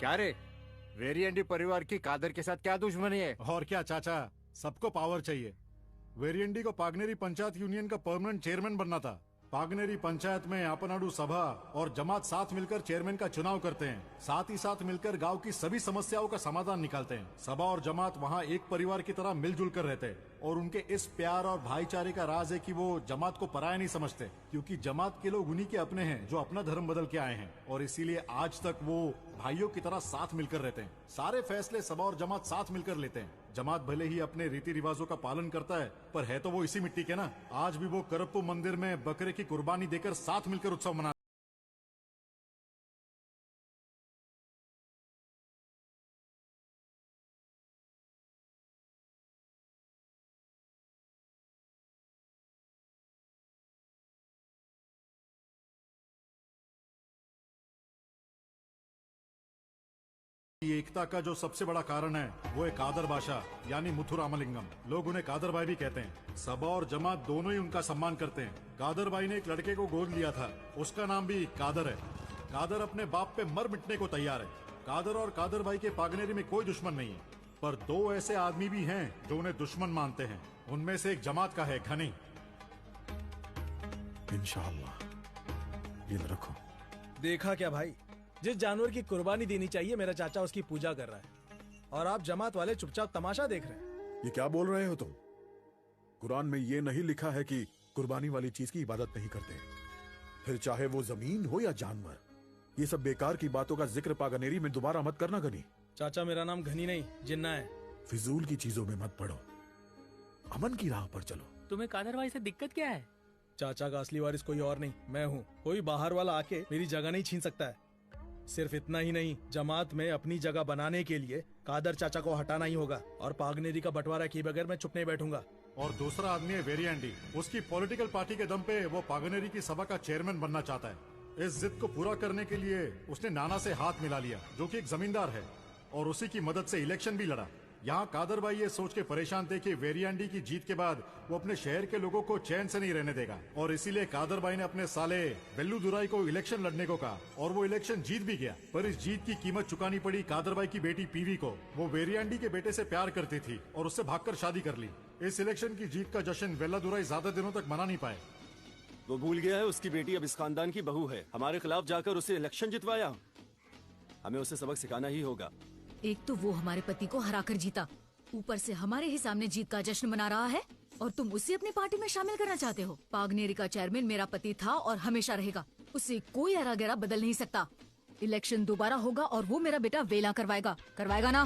क्या रे, वेरिएंडी परिवार की कादर के साथ क्या दुश्मनी है? और क्या चाचा, सबको पावर चाहिए। वेरिएंडी को पागनेरी पंचायत यूनियन का परमानेंट चेयरमैन बनना था। पागनेरी पंचायत में आपनाडु सभा और जमात साथ मिलकर चेयरमैन का चुनाव करते हैं। साथ ही साथ मिलकर गांव की सभी समस्याओं का समाधान निकालते हैं। सभा और जमात वहां एक परिवार की तरह मिलजुल कर रहते हैं और उनके इस प्यार और भाईचारे का राज है कि वो जमात को पराया नहीं समझते, क्योंकि जमात के लोग उन्हीं के अपने हैं जो अपना धर्म बदल के आए हैं, और इसीलिए आज तक वो भाइयों की तरह साथ मिलकर रहते हैं। सारे फैसले सभा और जमात साथ मिलकर लेते हैं। जमात भले ही अपने रीति रिवाजों का पालन करता है, पर है तो वो इसी मिट्टी के ना। आज भी वो करप्पू मंदिर में बकरे की कुर्बानी देकर साथ मिलकर उत्सव मना। एकता का जो सबसे बड़ा कारण है वो है कादर बादशाह यानी मुथु रामलिंगम। लोग उन्हें कादर भाई भी कहते हैं। सभा और जमात दोनों ही उनका सम्मान करते हैं। कादर भाई ने एक लड़के को गोद लिया था, उसका नाम भी कादर है। कादर अपने बाप पे मर मिटने को तैयार है। कादर और कादर भाई के पागनेरी में कोई दुश्मन नहीं है, पर दो ऐसे आदमी भी हैं जो उन्हें दुश्मन मानते हैं। उनमें से एक जमात का है घनी। इंशाअल्लाह ये रखो। देखा क्या भाई, जिस जानवर की कुर्बानी देनी चाहिए मेरा चाचा उसकी पूजा कर रहा है, और आप जमात वाले चुपचाप तमाशा देख रहे हैं। ये क्या बोल रहे हो तुम? कुरान में ये नहीं लिखा है कि कुर्बानी वाली चीज की इबादत नहीं करते, फिर चाहे वो जमीन हो या जानवर। ये सब बेकार की बातों का जिक्र पागनेरी में दोबारा मत करना गनी। चाचा मेरा नाम घनी नहीं जिन्ना है। फिजूल की चीजों में मत पड़ो, अमन की राह पर चलो। तुम्हें कादर भाई से दिक्कत क्या है? चाचा का असली वारिस कोई और नहीं, मैं हूँ। कोई बाहर वाला आके मेरी जगह नहीं छीन सकता है। सिर्फ इतना ही नहीं, जमात में अपनी जगह बनाने के लिए कादर चाचा को हटाना ही होगा, और पागनेरी का बंटवारा किए बगैर मैं चुप नहीं बैठूंगा। और दूसरा आदमी है वेरिएंडी। उसकी पॉलिटिकल पार्टी के दम पे वो पागनेरी की सभा का चेयरमैन बनना चाहता है। इस जिद को पूरा करने के लिए उसने नाना से हाथ मिला लिया, जो कि एक जमींदार है, और उसी की मदद से इलेक्शन भी लड़ा। यहाँ कादर भाई ये सोच के परेशान थे कि वेरिएंडी की जीत के बाद वो अपने शहर के लोगों को चैन से नहीं रहने देगा, और इसीलिए कादर भाई ने अपने साले बेल्लू दुराई को इलेक्शन लड़ने को कहा, और वो इलेक्शन जीत भी गया। पर इस जीत की कीमत चुकानी पड़ी कादर भाई की बेटी पीवी को। वो वेरिएंडी के बेटे से प्यार करती थी और उससे भागकर शादी कर ली। इस इलेक्शन की जीत का जश्न बेल्ला दुराई ज्यादा दिनों तक मना नहीं पाए। वो भूल गया है उसकी बेटी अब इस खानदान की बहू है। हमारे खिलाफ जाकर उसे इलेक्शन जितवाया। हमें उसे सबक सिखाना ही होगा। एक तो वो हमारे पति को हराकर जीता, ऊपर से हमारे ही सामने जीत का जश्न मना रहा है, और तुम उसे अपनी पार्टी में शामिल करना चाहते हो। पागनेरी का चेयरमैन मेरा पति था और हमेशा रहेगा। उसे कोई हरा गहरा बदल नहीं सकता। इलेक्शन दोबारा होगा और वो मेरा बेटा वेला करवाएगा ना।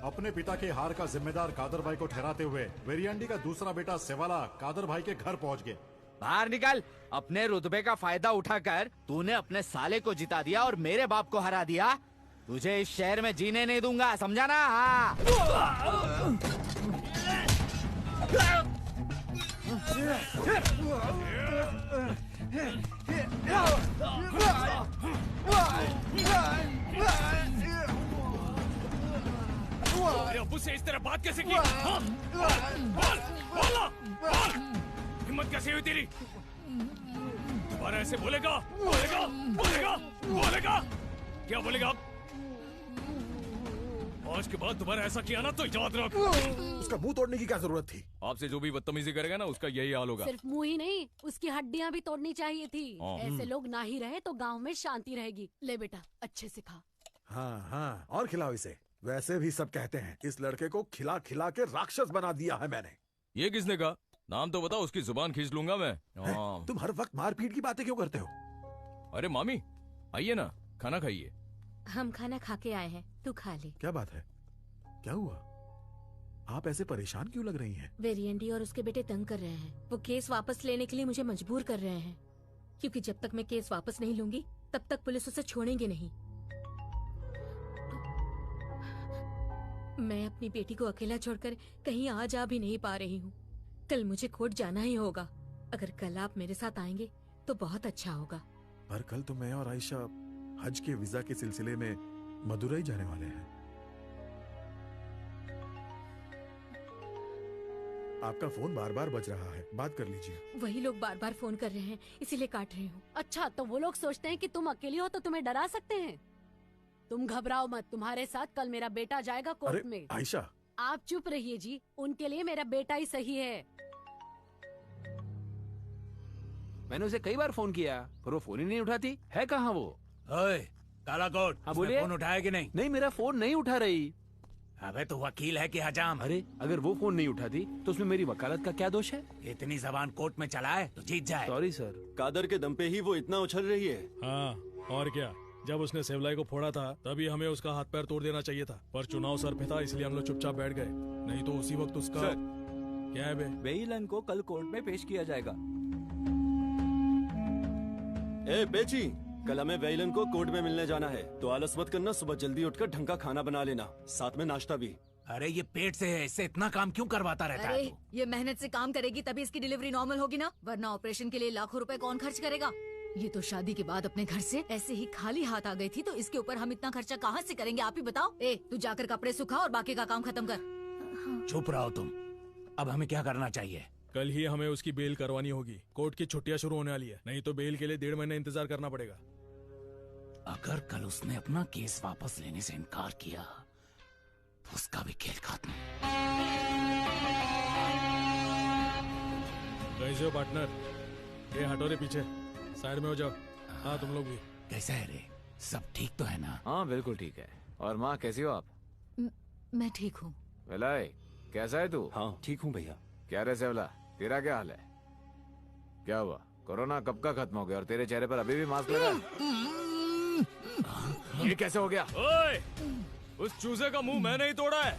अपने पिता के हार का जिम्मेदार कादर भाई को ठहराते हुए वेरिएंडी का दूसरा बेटा सेवाला कादर भाई के घर पहुंच गया। बाहर निकल। अपने रुतबे का फायदा उठाकर तूने अपने साले को जिता दिया और मेरे बाप को हरा दिया। तुझे इस शहर में जीने नहीं दूंगा, समझा ना? हाँ। अरे अब्बू से इस तरह बात कैसे की? हाँ? बोल! हिम्मत कैसे हुई तेरी? दोबारा ऐसे बोलेगा? क्या बोलेगा? आज के बाद दोबारा ऐसा किया ना तो याद रख। उसका मुंह तोड़ने की क्या जरूरत थी? आपसे जो भी बदतमीजी करेगा ना उसका यही हाल होगा। सिर्फ मुंह ही नहीं, उसकी हड्डियां भी तोड़नी चाहिए थी। ऐसे लोग ना ही रहे तो गांव में शांति रहेगी। ले बेटा, अच्छे से खा। हाँ, और खिलाओ इसे। वैसे भी सब कहते हैं इस लड़के को खिला खिला के राक्षस बना दिया है मैंने। ये किसने कहा? नाम तो बताओ, उसकी जुबान खींच लूंगा मैं। तुम हर वक्त मारपीट की बातें क्यों करते हो? अरे मामी आइए ना, खाना खाइए। हम खाना खा के आए हैं, तू खा ले। क्या बात है, क्या हुआ? आप ऐसे परेशान क्यों लग रही हैं? वेरिएंडी और उसके बेटे तंग कर रहे हैं। वो केस वापस लेने के लिए मुझे मजबूर कर रहे हैं, क्योंकि जब तक मैं केस वापस नहीं लूंगी तब तक पुलिस उसे छोड़ेंगे नहीं। मैं अपनी बेटी को अकेला छोड़कर कहीं आ जा भी नहीं पा रही हूँ। कल मुझे कोर्ट जाना ही होगा। अगर कल आप मेरे साथ आएंगे तो बहुत अच्छा होगा। पर कल तो मैं और आयशा हज के वीजा के सिलसिले में मदुरई जाने वाले हैं। आपका फोन बार बार बज रहा है, बात कर लीजिए। वही लोग बार बार फोन कर रहे हैं, इसीलिए काट रही हूँ। अच्छा, तो वो लोग सोचते हैं कि तुम अकेली हो तो तुम्हें डरा सकते हैं। तुम घबराओ मत, तुम्हारे साथ कल मेरा बेटा जाएगा कोर्ट अरे में। आयशा, आप चुप रहिए जी, उनके लिए मेरा बेटा ही सही है। मैंने उसे कई बार फोन किया पर वो फोन ही नहीं उठाती है। कहाँ वो? ओए काला कोट, हाँ, उसने बोलिए। फोन उठाया कि नहीं? नहीं, मेरा फोन नहीं उठा रही। अबे तो वकील है कि हजाम? अरे अगर वो फोन नहीं उठाती तो उसमें मेरी वकालत का क्या दोष है? इतनी जबान कोर्ट में चलाए तो जीत जाए। Sorry sir. कादर के दम पे ही वो इतना उछल रही है। हाँ, और क्या। जब उसने सेवलाई को फोड़ा था तभी हमें उसका हाथ पैर तोड़ देना चाहिए था, पर चुनाव सर पे था इसलिए हम लोग चुपचाप बैठ गए, नहीं तो उसी वक्त उसका। सर, क्या है बे? वेइलन को कल कोर्ट में पेश किया जाएगा। ए बेची, कल हमें वेइलन को कोर्ट में मिलने जाना है, तो आलस मत करना। सुबह जल्दी उठकर ढंग का खाना बना लेना, साथ में नाश्ता भी। अरे ये पेट से है, इससे इतना काम क्यों करवाता रहता है अरे तू? ये मेहनत से काम करेगी तभी इसकी डिलीवरी नॉर्मल होगी ना, वरना ऑपरेशन के लिए लाखों रुपए कौन खर्च करेगा। ये तो शादी के बाद अपने घर से ऐसे ही खाली हाथ आ गई थी, तो इसके ऊपर हम इतना खर्चा कहाँ से करेंगे, आप ही बताओ। ए तू जाकर कपड़े सुखा और बाकी का काम खत्म कर। चुप रहो तुम। अब हमें क्या करना चाहिए? कल ही हमें उसकी बेल करवानी होगी। कोर्ट की छुट्टियां शुरू होने वाली है, नहीं तो बेल के लिए 1.5 महीने इंतजार करना पड़ेगा। अगर कल उसने अपना केस वापस लेने से इनकार किया तो उसका भी खेल खत्म। कैसे हो पार्टनर? ये हटो रे पीछे, साइड में हो जाओ। हाँ तुम लोग भी। कैसा है रे, सब ठीक तो है ना? हाँ बिल्कुल ठीक है। और माँ कैसी हो आप? मैं ठीक हूँ। वेलाई कैसा है तू? हाँ ठीक हूँ भैया। क्या रे सेवला, तेरा क्या हाल है? क्या हुआ? कोरोना कब का खत्म हो गया और तेरे चेहरे पर अभी भी मास्क लगा है? ये कैसे हो गया? ओए, उस चूजे का मुंह मैंने ही तोड़ा है।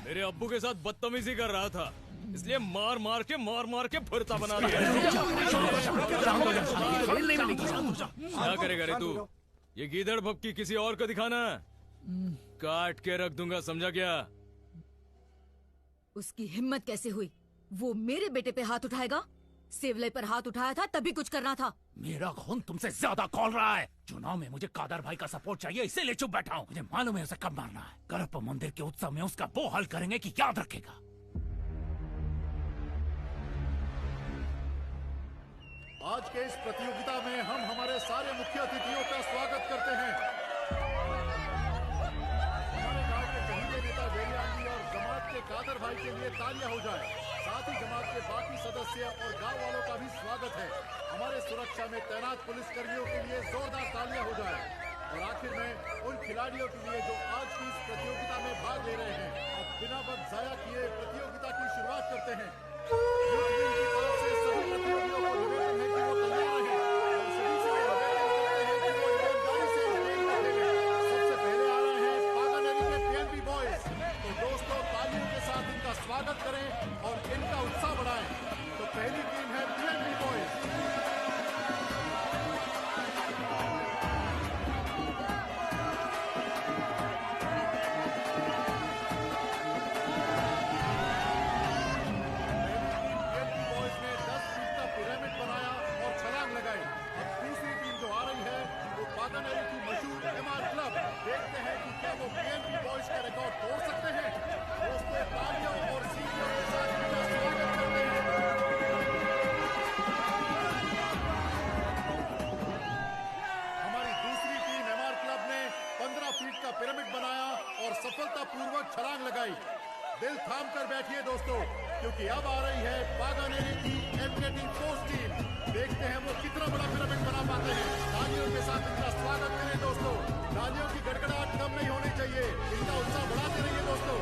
मेरे अब्बू के साथ बदतमीजी कर रहा था, इसलिए मार मार के भरता बना दिया। क्या करेगा रे तू? ये गीदड़ भपकी किसी और को दिखाना, काट के रख दूंगा, समझा क्या? उसकी हिम्मत कैसे हुई? वो मेरे बेटे पे हाथ उठाएगा? सेवलाई पर हाथ उठाया था तभी कुछ करना था। मेरा खून तुमसे ज्यादा खौल रहा है। चुनाव में मुझे कादर भाई का सपोर्ट चाहिए, इसीलिए चुप बैठा हूँ। मुझे मालूम है उसे कब मारना है। करप मंदिर के उत्सव में उसका वो हल करेंगे कि याद रखेगा। आज के इस प्रतियोगिता में हम हमारे सारे मुख्य अतिथियों का स्वागत करते हैं। हमारे गांव के कहीने नेता वेलियान और जमात के कादर भाई के लिए तालियां हो जाए। साथ ही जमात के बाकी सदस्य और गांव वालों का भी स्वागत है। हमारे सुरक्षा में तैनात पुलिस कर्मियों के लिए जोरदार तालियां हो जाए। और आखिर में उन खिलाड़ियों के लिए जो आज की इस प्रतियोगिता में भाग ले रहे हैं। अब बिना वक्त जाया किए प्रतियोगिता की शुरुआत करते हैं। मुख्यमंत्री की तरफ से सभी प्रतियोगियों को निवेदन है कि वो तैयार हैं और सभी से निवेदन करते हैं कि वो ईमानदारी से इस गेम को खेलें। सबसे पहले आ रहे हैं पागानेरी के पीएनबी बॉयज। तो दोस्तों तालियों के साथ इनका स्वागत करें और इनका उत्साह बढ़ाएं। तो पहली टीम है पीएनबी बॉयज। देखते हैं कि क्या वो पीएनबी बॉयज का रिकॉर्ड तोड़ सकते हैं। दोस्तों तालियों और सीटियों के साथ इनका स्वागत करते हैं। हमारी दूसरी टीम एमआर क्लब ने 15 फीट का पिरामिड बनाया और सफलतापूर्वक छलांग लगाई। दिल थाम कर बैठिए दोस्तों, क्योंकि अब आ रही है पागानेरी की एमकेटी फोर्स टीम। देखते हैं वो कितना बड़ा पिरामिड बना पाते हैं। तालियों के साथ इनका स्वागत करें दोस्तों। तालियों की गड़गड़ाहट कम नहीं होनी चाहिए, इनका उत्साह बढ़ाते रहिए दोस्तों।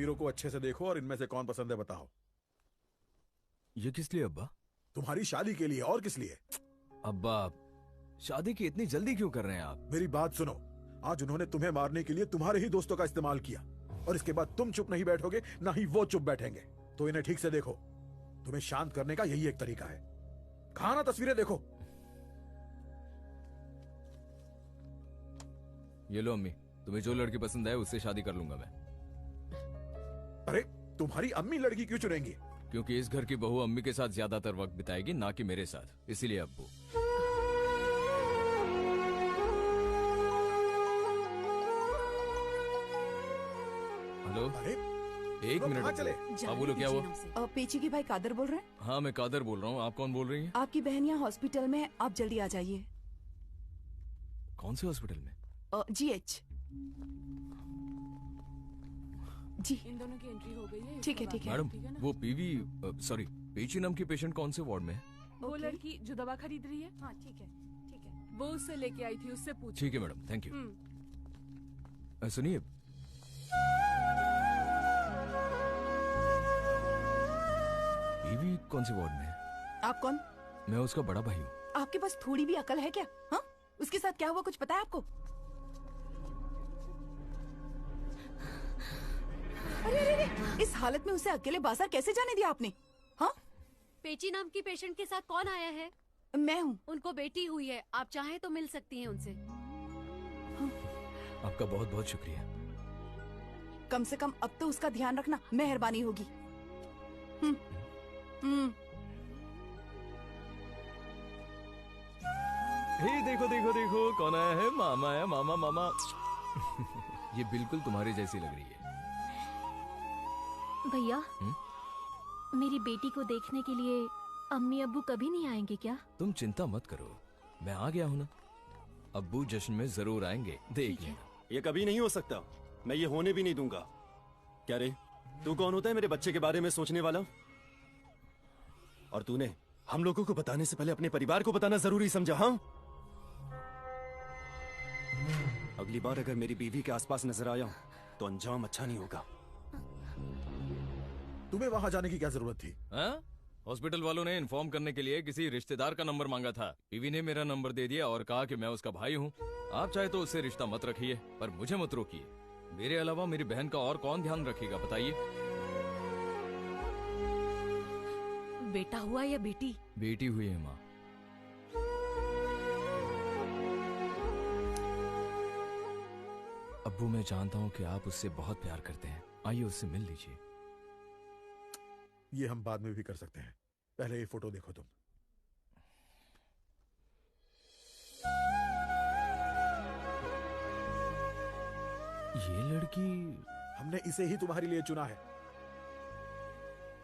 तस्वीरों को अच्छे से देखो और इनमें से कौन पसंद है बताओ। ये किस लिए अब्बा? तुम्हारी शादी के लिए, और किस लिए? अब्बा, शादी की इतनी जल्दी क्यों कर रहे हैं आप? मेरी बात सुनो, आज उन्होंने तुम्हें मारने के लिए तुम्हारे ही दोस्तों का इस्तेमाल किया, और इसके बाद तुम चुप नहीं बैठोगे, ना ही वो चुप बैठेंगे। तो इन्हें ठीक से देखो, तुम्हें शांत करने का यही एक तरीका है। कहा ना तस्वीरें देखो। ये लो अम्मी, तुम्हें जो लड़की पसंद है उससे शादी कर लूंगा मैं। अरे तुम्हारी अम्मी लड़की क्यों चुनेंगी? क्योंकि इस घर की बहू अम्मी के साथ ज्यादातर वक्त बिताएगी, ना कि मेरे साथ, इसीलिए अब्बू। हेलो, एक मिनट चले। हाँ बोलो, क्या हुआ? पेची की भाई कादर बोल रहे हैं? हाँ मैं कादर बोल रहा हूँ, आप कौन बोल रही हैं? आपकी बहन यहाँ हॉस्पिटल में है, आप जल्दी आ जाइए। कौन से हॉस्पिटल में? GH। जी इन दोनों की एंट्री हो गई है। ठीक है ठीक है। मैडम वो सॉरी पेची नाम की पेशेंट कौन से वार्ड में है? वो लड़की जो दवा खरीद रही है। हाँ ठीक है ठीक है। वो उससे लेके आई थी, उससे पूछ। ठीक है मैडम, थैंक यू। सुनिए, बीवी कौन से वार्ड में है? आप कौन? मैं उसका बड़ा भाई हूँ। आपके पास थोड़ी भी अकल है क्या? हाँ, उसके साथ क्या हुआ कुछ पता है आपको? अरे इस हालत में उसे अकेले बाजार कैसे जाने दिया आपने? हाँ, पेची नाम की पेशेंट के साथ कौन आया है? मैं हूँ। उनको बेटी हुई है, आप चाहें तो मिल सकती हैं उनसे। आपका बहुत बहुत शुक्रिया। कम से कम अब तो उसका ध्यान रखना, मेहरबानी होगी। हे देखो देखो देखो, कौन आया है? मामा है, मामा मामा। ये बिल्कुल तुम्हारी जैसी लग रही है। भैया, मेरी बेटी को देखने के लिए अम्मी अब्बू कभी नहीं आएंगे क्या? तुम चिंता मत करो, मैं आ गया हूँ ना। अब्बू जश्न में जरूर आएंगे, देख लेना। ये कभी नहीं हो सकता, मैं ये होने भी नहीं दूंगा। क्या रे, तू कौन होता है मेरे बच्चे के बारे में सोचने वाला? और तूने हम लोगों को बताने से पहले अपने परिवार को बताना जरूरी समझा? हाँ, अगली बार अगर मेरी बीवी के आसपास नजर आया तो अंजाम अच्छा नहीं होगा। तुम्हें वहां जाने की क्या जरूरत थी? हॉस्पिटल वालों ने इन्फॉर्म करने के लिए किसी रिश्तेदार का नंबर मांगा था। बीवी ने मेरा नंबर दे दिया और कहा कि मैं उसका भाई हूँ। आप चाहे तो उससे रिश्ता मत रखिए, पर मुझे मत रोकिए। मेरे अलावा मेरी बहन का और कौन ध्यान रखेगा बताइए? बेटा हुआ या बेटी? बेटी हुई है माँ। अब्बू, मैं जानता हूँ कि आप उससे बहुत प्यार करते हैं, आइए उससे मिल लीजिए। ये हम बाद में भी कर सकते हैं, पहले ये फोटो देखो तुम। ये लड़की, हमने इसे ही तुम्हारे लिए चुना है।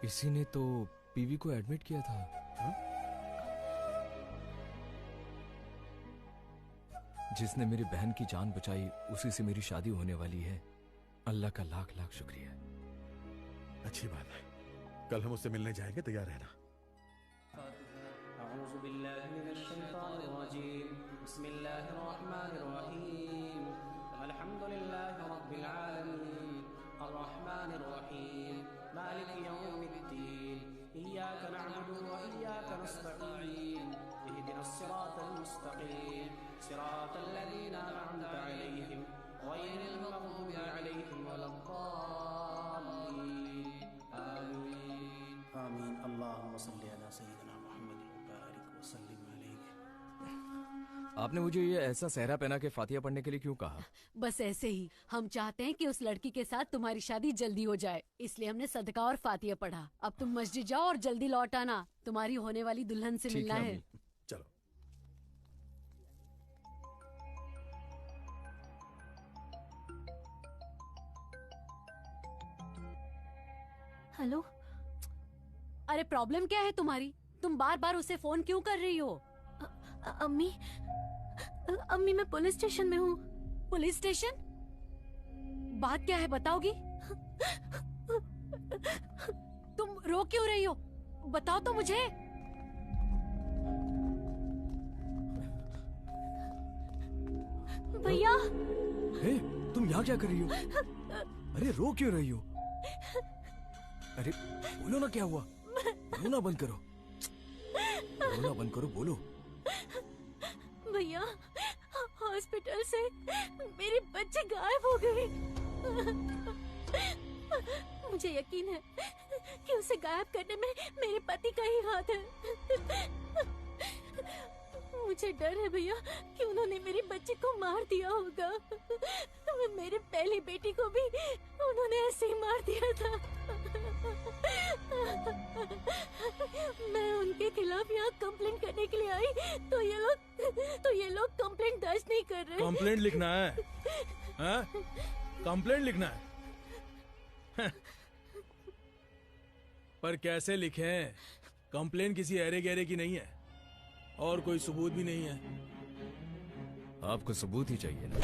इसी ने तो पीवी को एडमिट किया था। जिसने मेरी बहन की जान बचाई, उसी से मेरी शादी होने वाली है। अल्लाह का लाख लाख शुक्रिया। अच्छी बात है, कल हम उससे मिलने जाएंगे, तैयार रहना। आपने मुझे ये ऐसा सहरा पहना के फातिया पढ़ने के लिए क्यों कहा? बस ऐसे ही, हम चाहते हैं कि उस लड़की के साथ तुम्हारी शादी जल्दी हो जाए, इसलिए हमने सदका और फातिया पढ़ा। अब तुम मस्जिद जाओ और जल्दी लौट आना, तुम्हारी होने वाली दुल्हन से मिलना है। चलो। हेलो। अरे प्रॉब्लम क्या है तुम्हारी? तुम बार बार उसे फोन क्यों कर रही हो? अम्मी मैं पुलिस स्टेशन में हूँ। Police station? बात क्या है बताओगी? तुम रो क्यों रही हो? बताओ तो मुझे। भैया, तुम यहाँ क्या कर रही हो? अरे रो क्यों रही हो? अरे बोलो ना क्या हुआ, रोना बंद करो, रोना बंद करो, बोलो। भैया हॉस्पिटल से मेरे बच्चे गायब हो गए। मुझे यकीन है कि उसे गायब करने में मेरे पति का ही हाथ है। मुझे डर है भैया कि उन्होंने मेरी बच्ची को मार दिया होगा। मेरे पहली बेटी को भी उन्होंने ऐसे ही मार दिया था। मैं उनके खिलाफ यहाँ कंप्लेंट करने के लिए आई तो ये लोग कंप्लेंट दर्ज नहीं कर रहे। कंप्लेंट लिखना है, हाँ? कंप्लेंट लिखना है। पर कैसे लिखें? कंप्लेन किसी अरे गहरे की नहीं है और कोई सबूत भी नहीं है। आपको सबूत ही चाहिए ना?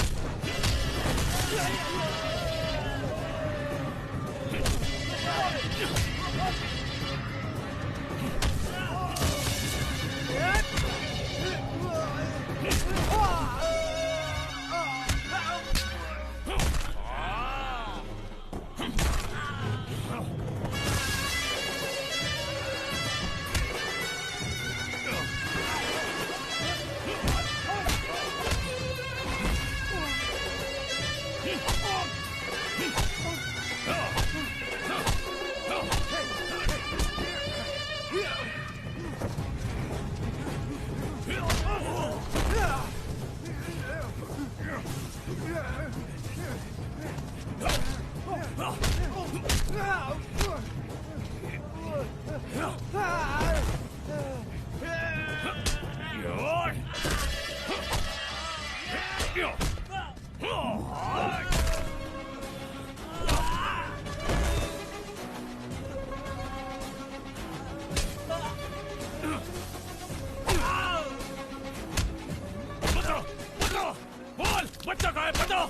बच्चा कहाँ है? बता,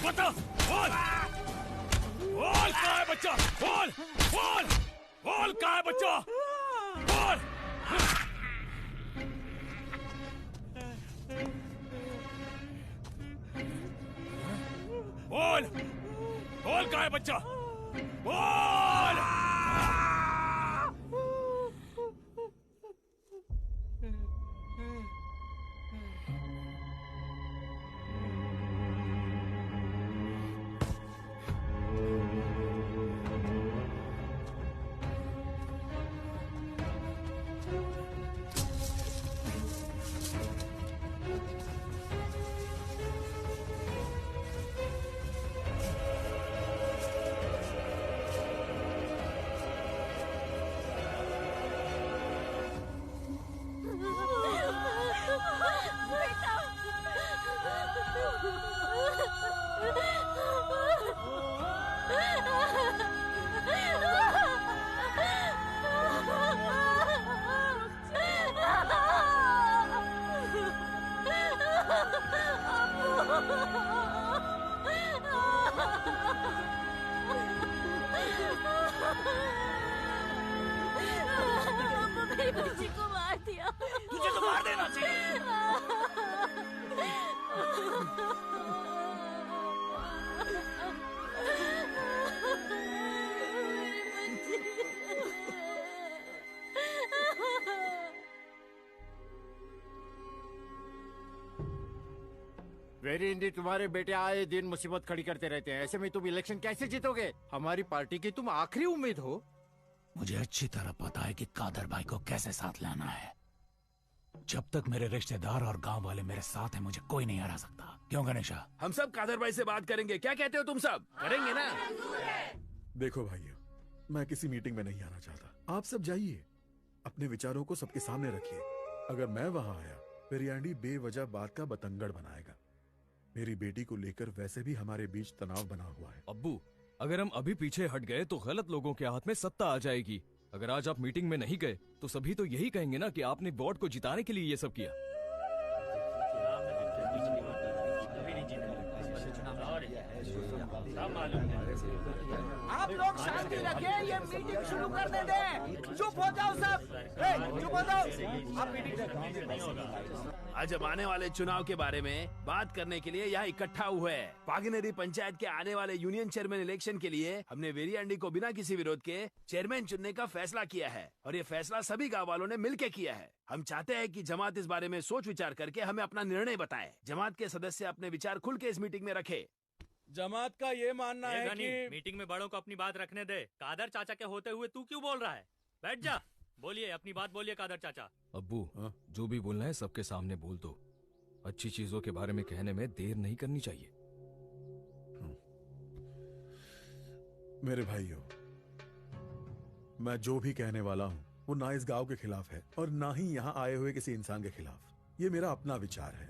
बता, बोल, बोल कहाँ है बच्चा? बोल, बोल, बोल कहाँ है बच्चा? बोल, बोल, बोल कहाँ है बच्चा? बोल। मेरी बच्ची को मार दिया। तुझे तो मार देना चाहिए। वेरी इंडी, तुम्हारे बेटे आए दिन मुसीबत खड़ी करते रहते हैं। ऐसे में तुम इलेक्शन कैसे जीतोगे? हमारी पार्टी की तुम आखिरी उम्मीद हो। मुझे अच्छी तरह पता है कि कादर भाई को कैसे साथ लाना है। जब तक मेरे रिश्तेदार और गांव वाले मेरे साथ हैं, मुझे कोई नहीं हरा सकता। क्यों गणेशा? हम सब कादर भाई से बात करेंगे। क्या कहते हो तुम सब? करेंगे ना? देखो भाइयों, मैं किसी मीटिंग में नहीं आना चाहता। आप सब जाइए, अपने विचारों को सबके सामने रखिए। अगर मैं वहां आया फिर एंडी बेवजह बात का बतंगड़ बनाएगा। मेरी बेटी को लेकर वैसे भी हमारे बीच तनाव बना हुआ है। अब्बू, अगर हम अभी पीछे हट गए तो गलत लोगों के हाथ में सत्ता आ जाएगी। अगर आज आप मीटिंग में नहीं गए तो सभी तो यही कहेंगे ना कि आपने बोर्ड को जिताने के लिए ये सब किया। आप सब लोग शांति रखिए, ये मीटिंग शुरू करने दें। चुप हो जाओ सब, चुप हो जाओ। आप मीटिंग आज अब आने वाले चुनाव के बारे में बात करने के लिए यहाँ इकट्ठा हुए हैं। पागनेरी पंचायत के आने वाले यूनियन चेयरमैन इलेक्शन के लिए हमने वेरियांडी को बिना किसी विरोध के चेयरमैन चुनने का फैसला किया है और ये फैसला सभी गांव वालों ने मिलकर किया है। हम चाहते हैं कि जमात इस बारे में सोच विचार करके हमें अपना निर्णय बताए। जमात के सदस्य अपने विचार खुल के इस मीटिंग में रखे। जमात का ये मानना है कि मीटिंग में बड़ों को अपनी बात रखने दे। कादर चाचा के होते हुए तू क्यों बोल रहा है? बैठ जा, बोलिए अपनी बात बोलिए कादर चाचा। अब्बू जो भी बोलना है सबके सामने बोल दो। अच्छी चीजों के बारे में कहने में देर नहीं करनी चाहिए। मेरे भाइयों, मैं जो भी कहने वाला हूँ वो ना इस गांव के खिलाफ है और ना ही यहाँ आए हुए किसी इंसान के खिलाफ। ये मेरा अपना विचार है।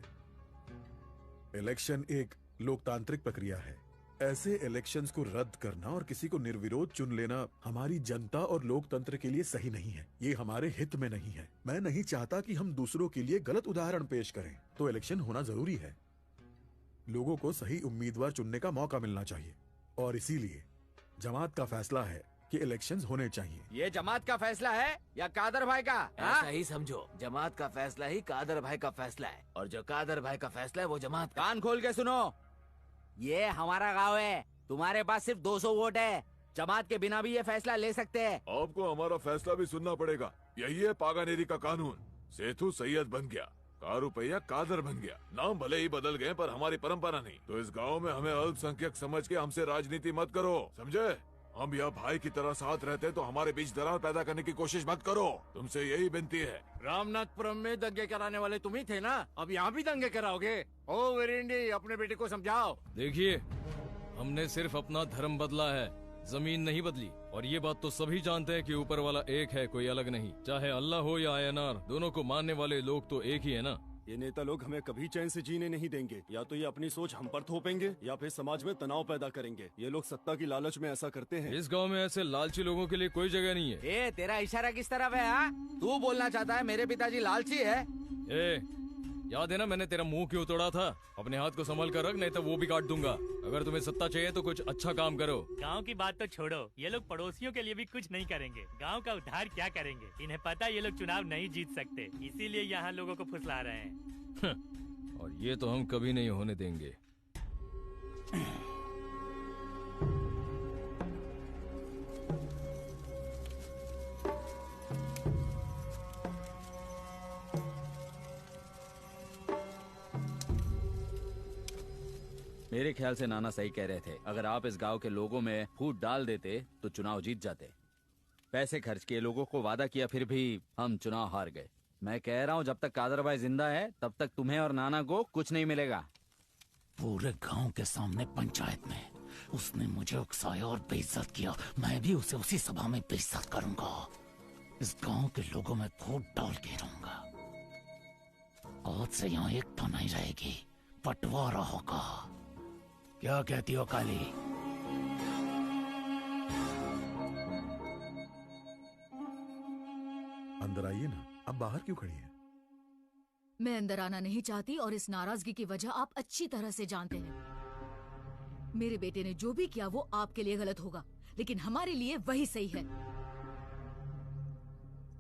इलेक्शन एक लोकतांत्रिक प्रक्रिया है। ऐसे इलेक्शंस को रद्द करना और किसी को निर्विरोध चुन लेना हमारी जनता और लोकतंत्र के लिए सही नहीं है। ये हमारे हित में नहीं है। मैं नहीं चाहता कि हम दूसरों के लिए गलत उदाहरण पेश करें। तो इलेक्शन होना जरूरी है। लोगों को सही उम्मीदवार चुनने का मौका मिलना चाहिए और इसीलिए जमात का फैसला है कि इलेक्शंस होने चाहिए। ये जमात का फैसला है या कादर भाई का? ऐसा ही समझो, जमात का फैसला ही कादर भाई का फैसला है और जो कादर भाई का फैसला है वो जमात का। कान खोल के सुनो, ये हमारा गांव है। तुम्हारे पास सिर्फ 200 वोट है। जमात के बिना भी ये फैसला ले सकते हैं। आपको हमारा फैसला भी सुनना पड़ेगा। यही है पागानेरी का कानून। सेठू सैयद बन गया, कारुपैया कादर बन गया। नाम भले ही बदल गए पर हमारी परंपरा नहीं। तो इस गांव में हमें अल्पसंख्यक समझ के हमसे राजनीति मत करो, समझे? हम यहाँ भाई की तरह साथ रहते तो हमारे बीच दरार पैदा करने की कोशिश मत करो। तुमसे यही विनती है। रामनाथपुरम में दंगे कराने वाले तुम ही थे ना, अब यहाँ भी दंगे कराओगे? ओ वेरिंडी, अपने बेटे को समझाओ। देखिए, हमने सिर्फ अपना धर्म बदला है, जमीन नहीं बदली। और ये बात तो सभी जानते हैं कि ऊपर वाला एक है, कोई अलग नहीं। चाहे अल्लाह हो या आयनार, दोनों को मानने वाले लोग तो एक ही है ना। ये नेता लोग हमें कभी चैन से जीने नहीं देंगे। या तो ये अपनी सोच हम पर थोपेंगे या फिर समाज में तनाव पैदा करेंगे। ये लोग सत्ता की लालच में ऐसा करते हैं। इस गांव में ऐसे लालची लोगों के लिए कोई जगह नहीं है। ए, तेरा इशारा किस तरफ है? हाँ, तू बोलना चाहता है मेरे पिताजी लालची है? ए, याद है ना मैंने तेरा मुंह क्यों तोड़ा था? अपने हाथ को संभाल कर रख, नहीं तो वो भी काट दूंगा। अगर तुम्हें सत्ता चाहिए तो कुछ अच्छा काम करो। गांव की बात तो छोड़ो, ये लोग पड़ोसियों के लिए भी कुछ नहीं करेंगे। गांव का उद्धार क्या करेंगे? इन्हें पता ये लोग चुनाव नहीं जीत सकते, इसीलिए यहाँ लोगों को फुसला रहे हैं। और ये तो हम कभी नहीं होने देंगे। मेरे ख्याल से नाना सही कह रहे थे। अगर आप इस गांव के लोगों में फूट डाल देते तो चुनाव जीत जाते। पैसे खर्च किए, लोगों को वादा किया, फिर भी हम चुनाव हार गए। मैं कह रहा हूँ जब तक कादर भाई जिंदा है तब तक तुम्हें और नाना को कुछ नहीं मिलेगा। पूरे गांव के सामने पंचायत में उसने मुझे उकसाया और बेइज्जत किया। मैं भी उसे उसी सभा में बेइज्जत करूंगा। इस गांव के लोगों में फूट डाल के रहूंगा। आज से यहाँ एकता नहीं रहेगी, बंटवारा होगा। क्या कहती हो काली? अंदर आइए ना, अब बाहर क्यों खड़ी हैं? मैं अंदर आना नहीं चाहती और इस नाराजगी की वजह आप अच्छी तरह से जानते हैं। मेरे बेटे ने जो भी किया वो आपके लिए गलत होगा, लेकिन हमारे लिए वही सही है।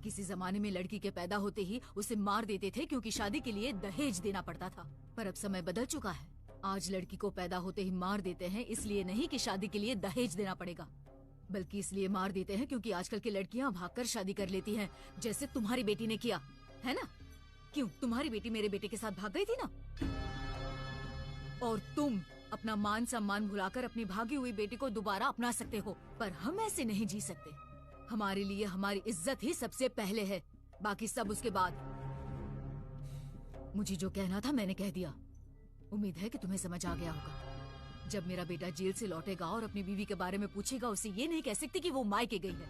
किसी जमाने में लड़की के पैदा होते ही उसे मार देते थे क्योंकि शादी के लिए दहेज देना पड़ता था, पर अब समय बदल चुका है। आज लड़की को पैदा होते ही मार देते हैं, इसलिए नहीं कि शादी के लिए दहेज देना पड़ेगा, बल्कि इसलिए मार देते हैं क्योंकि आजकल की लड़कियां भागकर शादी कर लेती हैं, जैसे तुम्हारी बेटी ने किया है ना। क्यों, तुम्हारी बेटी मेरे बेटे के साथ भाग गई थी ना, और तुम अपना मान सम्मान भुलाकर अपनी भागी हुई बेटी को दोबारा अपना सकते हो, पर हम ऐसे नहीं जी सकते। हमारे लिए हमारी इज्जत ही सबसे पहले है, बाकी सब उसके बाद। मुझे जो कहना था मैंने कह दिया। उम्मीद है कि तुम्हें समझ आ गया होगा। जब मेरा बेटा जेल से लौटेगा और अपनी बीवी के बारे में पूछेगा, उसे ये नहीं कह सकती कि वो मायके गई है,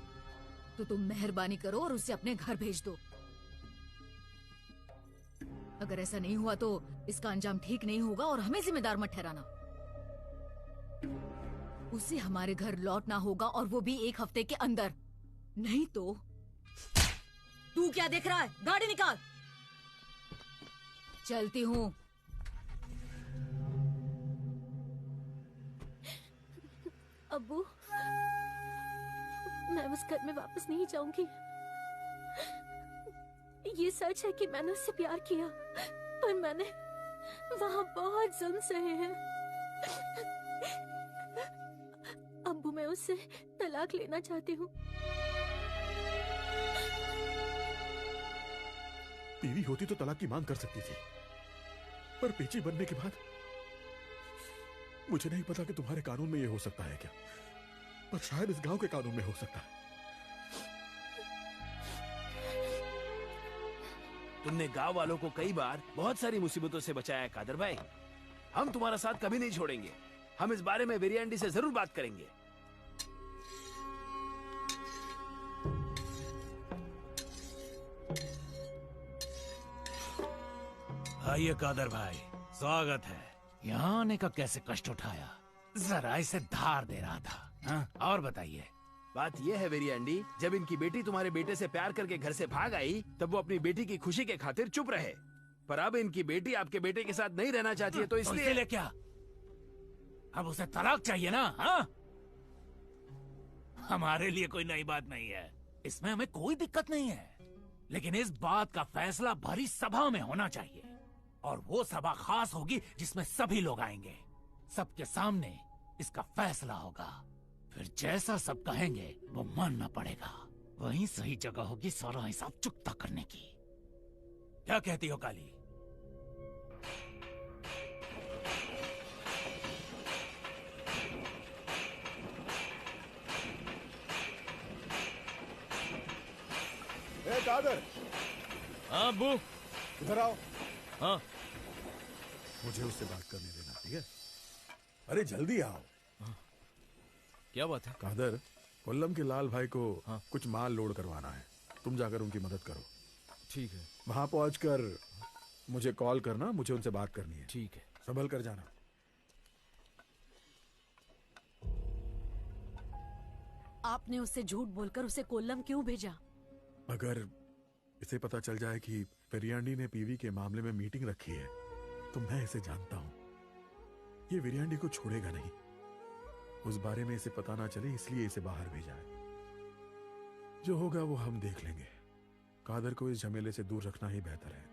तो तुम मेहरबानी करो और उसे अपने घर भेज दो। अगर ऐसा नहीं हुआ तो इसका अंजाम ठीक नहीं होगा और हमें जिम्मेदार मत ठहराना। उसे हमारे घर लौटना होगा और वो भी 1 हफ्ते के अंदर, नहीं तो। तू क्या देख रहा है? गाड़ी निकाल। चलती हूँ। अब्बू, मैं उस घर में वापस नहीं जाऊंगी। ये सच है कि मैंने उससे प्यार किया, पर मैंने वहाँ बहुत जुल्म सहे हैं। अब्बू, मैं उससे तलाक लेना चाहती हूँ। बीवी होती तो तलाक की मांग कर सकती थी, पर पेची बनने के बाद मुझे नहीं पता कि तुम्हारे कानून में ये हो सकता है क्या, पर शायद इस गांव के कानून में हो सकता है। तुमने गांव वालों को कई बार बहुत सारी मुसीबतों से बचाया है कादर भाई। हम तुम्हारा साथ कभी नहीं छोड़ेंगे। हम इस बारे में वेरियांडी से जरूर बात करेंगे। आइए कादर भाई, स्वागत है। यहाँ आने का कैसे कष्ट उठाया, जरा इसे धार दे रहा था। हाँ? और बताइए। बात यह है वेरियांडी, जब इनकी बेटी तुम्हारे बेटे से प्यार करके घर से भाग आई, तब वो अपनी बेटी की खुशी के खातिर चुप रहे। पर अब इनकी बेटी आपके बेटे के साथ नहीं रहना चाहती है, तो इसलिए क्या अब उसे तलाक चाहिए ना? हाँ? हमारे लिए कोई नई बात नहीं है, इसमें हमें कोई दिक्कत नहीं है, लेकिन इस बात का फैसला भरी सभा में होना चाहिए, और वो सभा खास होगी जिसमें सभी लोग आएंगे। सबके सामने इसका फैसला होगा, फिर जैसा सब कहेंगे वो मानना पड़ेगा। वही सही जगह होगी सारा हिसाब चुकता करने की। क्या कहती हो काली? ए कादर। हाँ अब्बू। इधर आओ। हाँ। मुझे उससे बात करने देना, ठीक है? अरे जल्दी आओ। क्या बात है? कादर, कोल्लम के लाल भाई को कुछ माल लोड करवाना है, तुम जाकर उनकी मदद करो। ठीक है। वहां पहुंचकर मुझे कॉल करना, मुझे उनसे बात करनी है। ठीक है। संभल कर जाना। आपने उससे झूठ बोलकर उसे कोल्लम क्यों भेजा? अगर इसे पता चल जाए कि वेरियांडी ने पीवी के मामले में मीटिंग रखी है, तो मैं इसे जानता हूं, ये वेरियांडी को छोड़ेगा नहीं। उस बारे में इसे पता ना चले, इसलिए इसे बाहर भेजा है। जो होगा वो हम देख लेंगे। कादर को इस झमेले से दूर रखना ही बेहतर है।